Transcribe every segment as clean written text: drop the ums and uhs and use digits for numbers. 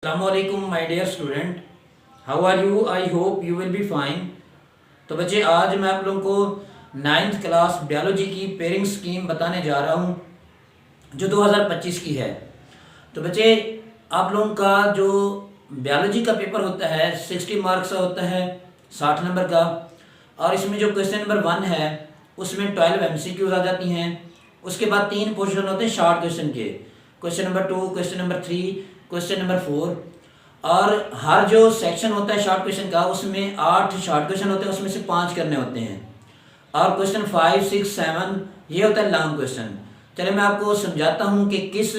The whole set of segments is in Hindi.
अस्सलामुअलैकुम my dear student, how are you? I hope you will be fine. तो बच्चे, आज मैं आप लोगों को 9th क्लास बायोलॉजी की पेयरिंग स्कीम बताने जा रहा हूँ जो 2025 की है। तो बच्चे, आप लोगों का जो बायोलॉजी का पेपर होता है 60 मार्क्स का होता है, 60 नंबर का। और इसमें जो क्वेश्चन नंबर 1 है उसमें 12 MCQs आ जाती हैं। उसके बाद 3 पोर्शन होते हैं शॉर्ट क्वेश्चन के, question number 2, question number 3, question number 4। और हर जो सेक्शन होता है शॉर्ट क्वेश्चन का उसमें 8 शॉर्ट क्वेश्चन होते हैं, उसमें से 5 करने होते हैं। और क्वेश्चन 5, 6, 7 ये होता है लॉन्ग क्वेश्चन। चलिए मैं आपको समझाता हूँ कि किस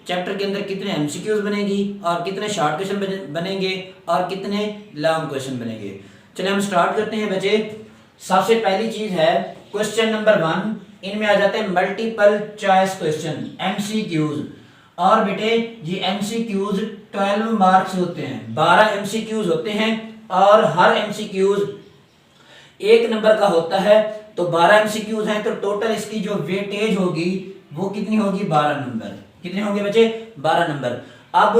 चैप्टर के अंदर कितने MCQs बनेगी और कितने शॉर्ट क्वेश्चन बनेंगे और कितने लॉन्ग क्वेश्चन बनेंगे। चलिए हम स्टार्ट करते हैं बच्चे। सबसे पहली चीज़ है क्वेश्चन नंबर 1, इनमें आ जाते हैं मल्टीपल चॉइस क्वेश्चन MCQs। और बेटे ये MCQs 12 मार्क्स होते हैं, 12 MCQs होते हैं और हर MCQs 1 नंबर का होता है। तो 12 MCQs हैं तो टोटल इसकी जो वेटेज होगी वो कितनी होगी? 12 नंबर। कितने होंगे बच्चे? 12 नंबर। अब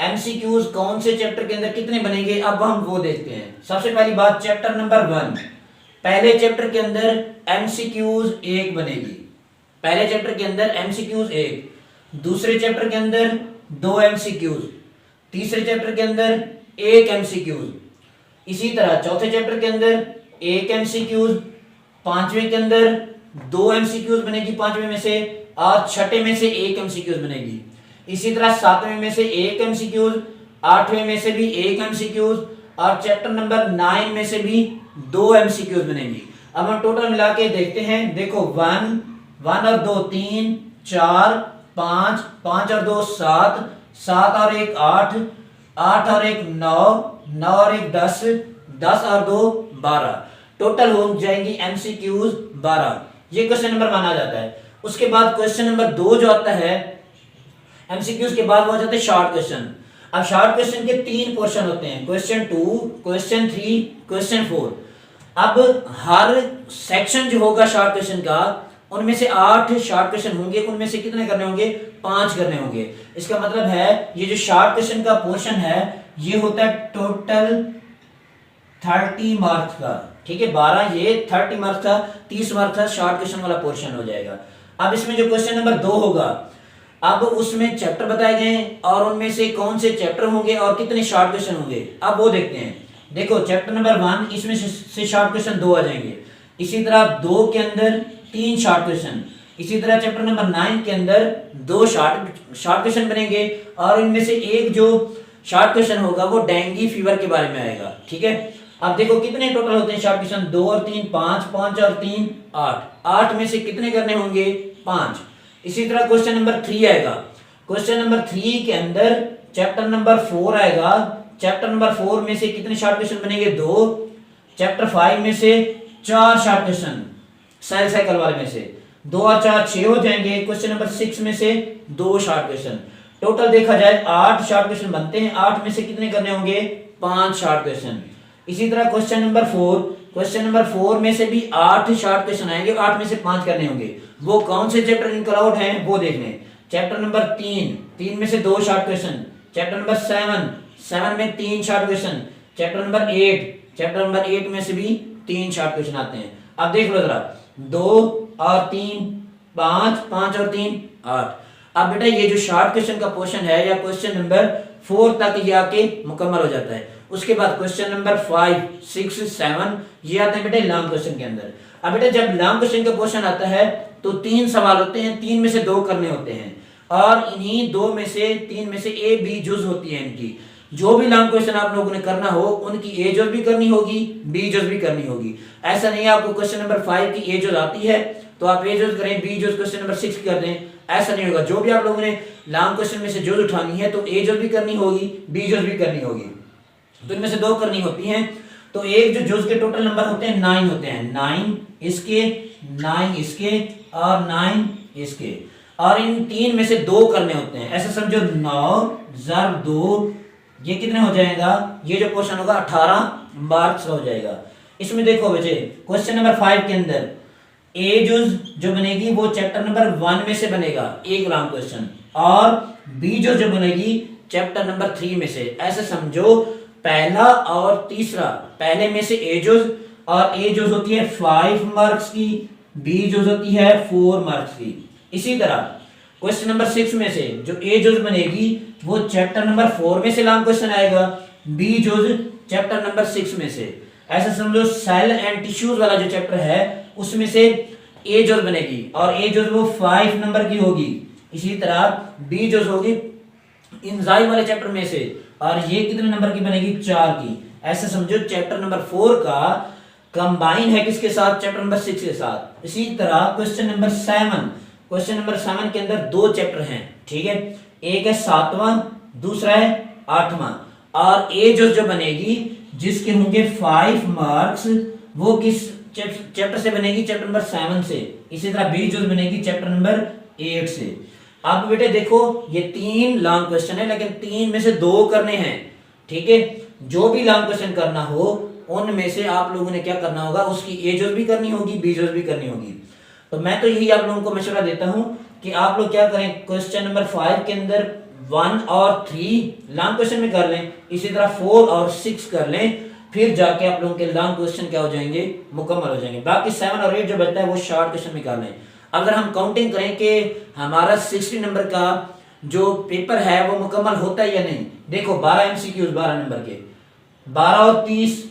MCQs कौन से चैप्टर के अंदर कितने बनेंगे अब हम वो देखते हैं। सबसे पहली बात, चैप्टर नंबर 1, पहले चैप्टर के अंदर MCQs 1 बनेगी। पहले चैप्टर के अंदर MCQs 1, दूसरे चैप्टर के अंदर 2 MCQs, तीसरे चैप्टर के अंदर 1 MCQs, इसी तरह चौथे चैप्टर के अंदर 1 MCQs, पांचवें के अंदर 2 MCQs बनेगी पांचवें में से, और छठे में से 1 MCQs बनेगी। इसी तरह सातवें में से 1 MCQs, आठवें में से भी 1 MCQs, और चैप्टर नंबर 9 में से भी 2 MCQs बनेगी। अब हम टोटल मिला के देखते हैं। देखो 1 और 2 3, 4, 5, 5 और 2 7, 7 और 1 8, 8 और 1 9, 9 और 1 10, 10 और 2 12, टोटल हो जाएंगी MCQs 12। ये क्वेश्चन नंबर 1 आ जाता है। उसके बाद क्वेश्चन नंबर 2 जो आता है MCQs के बाद वो आ जाते हैं शॉर्ट क्वेश्चन। अब शॉर्ट क्वेश्चन के 3 पोर्शन होते हैं, क्वेश्चन 2, क्वेश्चन 3, क्वेश्चन 4। अब हर सेक्शन जो होगा शॉर्ट क्वेश्चन का उनमें से 8 शॉर्ट क्वेश्चन होंगे, उनमें से कितने करने होंगे? 5 करने होंगे। इसका मतलब है ये जो शॉर्ट क्वेश्चन का पोर्शन है ये होता है टोटल 30 मार्क्स का। ठीक है, 12 ये 30 मार्क्स का, 30 मार्क्स का शॉर्ट क्वेश्चन वाला पोर्शन हो जाएगा। अब इसमें जो क्वेश्चन नंबर 2 होगा, अब उसमें चैप्टर बताए गए और उनमें से कौन से चैप्टर होंगे और कितने शॉर्ट क्वेश्चन होंगे, अब वो देखते हैं। देखो चैप्टर नंबर 1 इसमें से शॉर्ट क्वेश्चन 2 आ जाएंगे। इसी तरह 2 के अंदर 3 शॉर्ट क्वेश्चन, इसी तरह चैप्टर नंबर 9 के अंदर 2 शॉर्ट क्वेश्चन बनेंगे, और इनमें से एक जो शॉर्ट क्वेश्चन होगा वो डेंगू फीवर के बारे में आएगा। ठीक है, अब देखो कितने टोटल होते हैं शॉर्ट क्वेश्चन? 2 और 3 5, 5 और 3 8, 8 में से कितने करने होंगे? 5। इसी तरह क्वेश्चन नंबर 3 आएगा। क्वेश्चन नंबर 3 के अंदर चैप्टर नंबर 4 आएगा। चैप्टर नंबर 4 में से कितने शॉर्ट क्वेश्चन बनेंगे? 2। चैप्टर 5 में से 4 शॉर्ट क्वेश्चन, सेल साइकिल वाले में से 2 और 4 6 हो जाएंगे। क्वेश्चन नंबर 6 में से 2 शॉर्ट क्वेश्चन, टोटल देखा जाए 8 शॉर्ट क्वेश्चन बनते हैं। 8 में से कितने करने होंगे? 5 शॉर्ट क्वेश्चन। इसी तरह क्वेश्चन नंबर 4, क्वेश्चन नंबर 4 में से भी 8 शॉर्ट क्वेश्चन आएंगे, 8 में से 5 करने होंगे। वो कौन से चैप्टर इंक्लूड हैं वो देख लें। चैप्टर नंबर 3, 3 में से 2 शॉर्ट क्वेश्चन। चैप्टर नंबर 7, 7 में 3 short question. Chapter number 8, chapter number 8 में से भी 3 शॉर्ट क्वेश्चन आते हैं। अब देख लो जरा, 2 और 3 5, 5 और 3 8। अब बेटा ये जो शॉर्ट क्वेश्चन का पोर्शन है या क्वेश्चन नंबर 4 तक ये आके मुकम्मल हो जाता है। उसके बाद क्वेश्चन नंबर 5, 6, 7 ये आते हैं बेटे लॉन्ग क्वेश्चन के अंदर। अब बेटा जब लॉन्ग क्वेश्चन का पोर्शन आता है तो 3 सवाल होते हैं, 3 में से 2 करने होते हैं, और इन्हीं 2 में से 3 में से A, B जुज होती है इनकी। जो भी लॉन्ग क्वेश्चन आप लोगों ने करना हो उनकी A जुज भी करनी होगी, B जुज भी करनी होगी। ऐसा नहीं है आपको क्वेश्चन नंबर 5 की A जुज आती है तो आप A जुज करें, B जुज क्वेश्चन नंबर 6 कर दें, ऐसा नहीं होगा। जो भी आप लोगों ने लॉन्ग क्वेश्चन में से जुज उठानी है तो A जुज भी करनी होगी, B जुज भी करनी होगी, तो इनमें से 2 करनी होती हैं। तो एक जो जुज के टोटल नंबर होते हैं 9 होते हैं, 9 इसके, 9 इसके और 9 इसके, और इन 3 में से 2 करने होते हैं। ऐसा समझो 9 + 2 ये कितने हो जाएगा? ये जो क्वेश्चन होगा 18 मार्क्स हो जाएगा। इसमें देखो बच्चे क्वेश्चन नंबर 5 के अंदर A जुज जो बनेगी वो चैप्टर नंबर 1 में से बनेगा, एक लॉन्ग क्वेश्चन, और B जुज जो बनेगी चैप्टर नंबर 3 में से। ऐसे समझो पहला और तीसरा, पहले में से ए जोज, और ए जोज होती है 5 मार्क्स की, बी जोज होती है 4 मार्क्स की। इसी तरह क्वेश्चन नंबर 6 में से जो ए जोज बनेगी वो चैप्टर नंबर 4 में से लॉन्ग क्वेश्चन आएगा, बी जोज चैप्टर नंबर 6 में से। ऐसे समझो सेल एंड टिश्यूज वाला जो चैप्टर है उसमें से ए जोज बनेगी, और ए जोज वो 5 नंबर की होगी। इसी तरह बी जोज होगी एंजाइम वाले चैप्टर में से, और ये कितने नंबर की बनेगी, 4 की। ऐसे समझो चैप्टर नंबर 4 का कंबाइन है किसके साथ, चैप्टर नंबर 6 के साथ। इसी तरह क्वेश्चन नंबर 7, क्वेश्चन नंबर 7 के अंदर 2 चैप्टर हैं, ठीक है, एक है 7वां, दूसरा है 8वां। और ए जो बनेगी जिसके होंगे 5 मार्क्स, वो किस चैप्टर से बनेगी, चैप्टर नंबर 7 से। इसी तरह बी जो बनेगी चैप्टर नंबर 8 से। अब बेटे देखो ये 3 लॉन्ग क्वेश्चन है, लेकिन 3 में से 2 करने हैं, ठीक है। जो भी लॉन्ग क्वेश्चन करना हो उनमें से आप लोगों ने क्या करना होगा, उसकी ए जोज भी करनी होगी, बी जोज भी करनी होगी। तो मैं तो यही आप लोगों को मशवरा देता हूं कि आप लोग क्या करें, क्वेश्चन नंबर 5 के अंदर 1 और 3 लॉन्ग क्वेश्चन में कर लें, इसी तरह 4 और 6 कर लें, फिर जाके आप लोगों के लॉन्ग क्वेश्चन क्या हो जाएंगे, मुकम्मल हो जाएंगे। बाकी 7 और 8 जो बचता है वो शॉर्ट क्वेश्चन में कर लें। अगर हम काउंटिंग करें कि हमारा 60 नंबर का जो पेपर है वो मुकम्मल होता है या नहीं, देखो 12 एमसीक्यूज 12 नंबर के, 12 और 30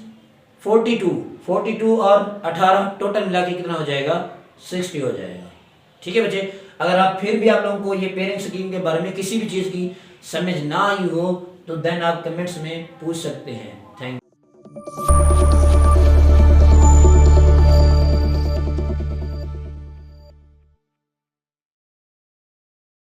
42 और 18 टोटल मिला के कितना हो जाएगा, 60 हो जाएगा। ठीक है बच्चे, अगर आप फिर भी आप लोगों को ये पेरेंट स्कीम के बारे में किसी भी चीज़ की समझ ना आई हो तो देन आप कमेंट्स में पूछ सकते हैं। Thank you.